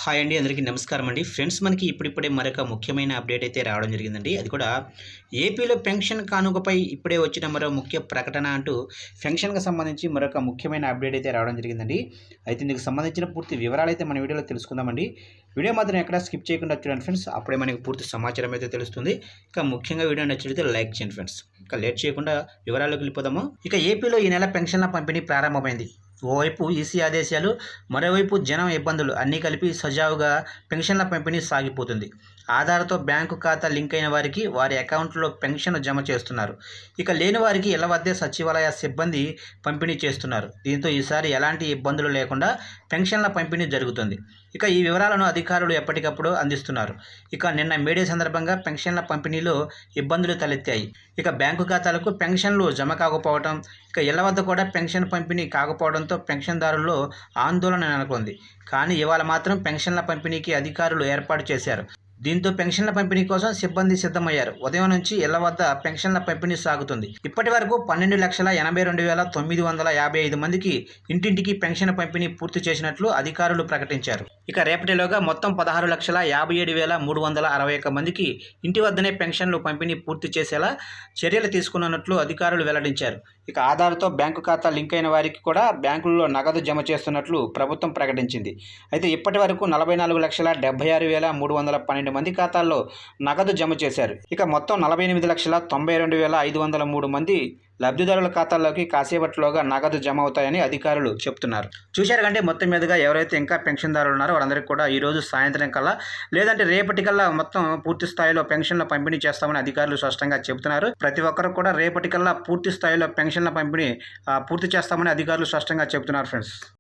Hi అండి, అందరికీ నమస్కారం అండి. ఫ్రెండ్స్, మనకి ఇప్పుడిప్పుడే మరొక ముఖ్యమైన అప్డేట్ అయితే రావడం జరిగిందండి. అది కూడా ఏపీలో పెన్షన్ కానుకపై ఇప్పుడే వచ్చిన మరో ముఖ్య ప్రకటన అంటూ పెన్షన్‌కి సంబంధించి మరొక ముఖ్యమైన అప్డేట్ అయితే రావడం జరిగిందండి. అయితే ఇందుకు సంబంధించిన పూర్తి వివరాలు అయితే మన వీడియోలో తెలుసుకుందామండి. వీడియో మాత్రం ఎక్కడ స్కిప్ చేయకుండా చూడండి ఫ్రెండ్స్. అప్పుడే మనకి పూర్తి సమాచారం అయితే తెలుస్తుంది. ఇక ముఖ్యంగా వీడియో నచ్చితే లైక్ చేయండి ఫ్రెండ్స్. ఇక లేట్ చేయకుండా వివరాల్లోకి వెళ్ళిపోదాము. ఇక ఏపీలో ఈ నెల పెన్షన్ల పంపిణీ ప్రారంభమైంది. ఓవైపు ఈసీ ఆదేశాలు, మరోవైపు జనం ఇబ్బందులు అన్నీ కలిపి సజావుగా పెన్షన్ల పంపిణీ సాగిపోతుంది. ఆధార్‌తో బ్యాంకు ఖాతా లింక్ అయిన వారికి వారి అకౌంట్లో పెన్షన్ జమ చేస్తున్నారు. ఇక లేని వారికి ఇళ్ల వద్దే సచివాలయ సిబ్బంది పంపిణీ చేస్తున్నారు. దీంతో ఈసారి ఎలాంటి ఇబ్బందులు లేకుండా పెన్షన్ల పంపిణీ జరుగుతుంది. ఇక ఈ వివరాలను అధికారులు ఎప్పటికప్పుడు అందిస్తున్నారు. ఇక నిన్న మేడే సందర్భంగా పెన్షన్ల పంపిణీలో ఇబ్బందులు తలెత్తాయి. ఇక బ్యాంకు ఖాతాలకు పెన్షన్లు జమ కాకపోవడం, ఇక ఇళ్ల వద్ద కూడా పెన్షన్ పంపిణీ కాకపోవడంతో పెన్షన్దారుల్లో ఆందోళన నెలకొంది. కానీ ఇవాళ మాత్రం పెన్షన్ల పంపిణీకి అధికారులు ఏర్పాటు చేశారు. దీంతో పెన్షన్ల పంపిణీ కోసం సిబ్బంది సిద్ధమయ్యారు. ఉదయం నుంచి ఇళ్ల వద్ద పెన్షన్ల పంపిణీ సాగుతుంది. ఇప్పటి వరకు 12,82,955 మందికి ఇంటింటికి పెన్షన్ పంపిణీ పూర్తి చేసినట్లు అధికారులు ప్రకటించారు. ఇక రేపటిలోగా మొత్తం 16,57,361 మందికి ఇంటి వద్దనే పెన్షన్లు పంపిణీ పూర్తి చేసేలా చర్యలు తీసుకున్నట్లు అధికారులు వెల్లడించారు. ఇక ఆధార్‌తో బ్యాంకు ఖాతా లింక్ అయిన వారికి కూడా బ్యాంకుల్లో నగదు జమ చేస్తున్నట్లు ప్రభుత్వం ప్రకటించింది. అయితే ఇప్పటి వరకు 44,76,312 మంది ఖాతాల్లో నగదు జమ చేశారు. ఇక మొత్తం 48,92,503 మంది లబ్ధిదారుల ఖాతాల్లోకి కాసేపట్లోగా నగదు జమ అవుతాయని అధికారులు చెప్తున్నారు. చూశారు కంటే మొత్తం మీదుగా ఎవరైతే ఇంకా పెన్షన్దారులు ఉన్నారో వాళ్ళందరికీ కూడా ఈరోజు సాయంత్రం కల్లా లేదంటే రేపటికల్లా మొత్తం పూర్తి స్థాయిలో పెన్షన్ల పంపిణీ చేస్తామని అధికారులు స్పష్టంగా చెబుతున్నారు. ప్రతి ఒక్కరు కూడా రేపటికల్లా పూర్తి స్థాయిలో పెన్షన్ల పంపిణీ పూర్తి చేస్తామని అధికారులు స్పష్టంగా చెబుతున్నారు ఫ్రెండ్స్.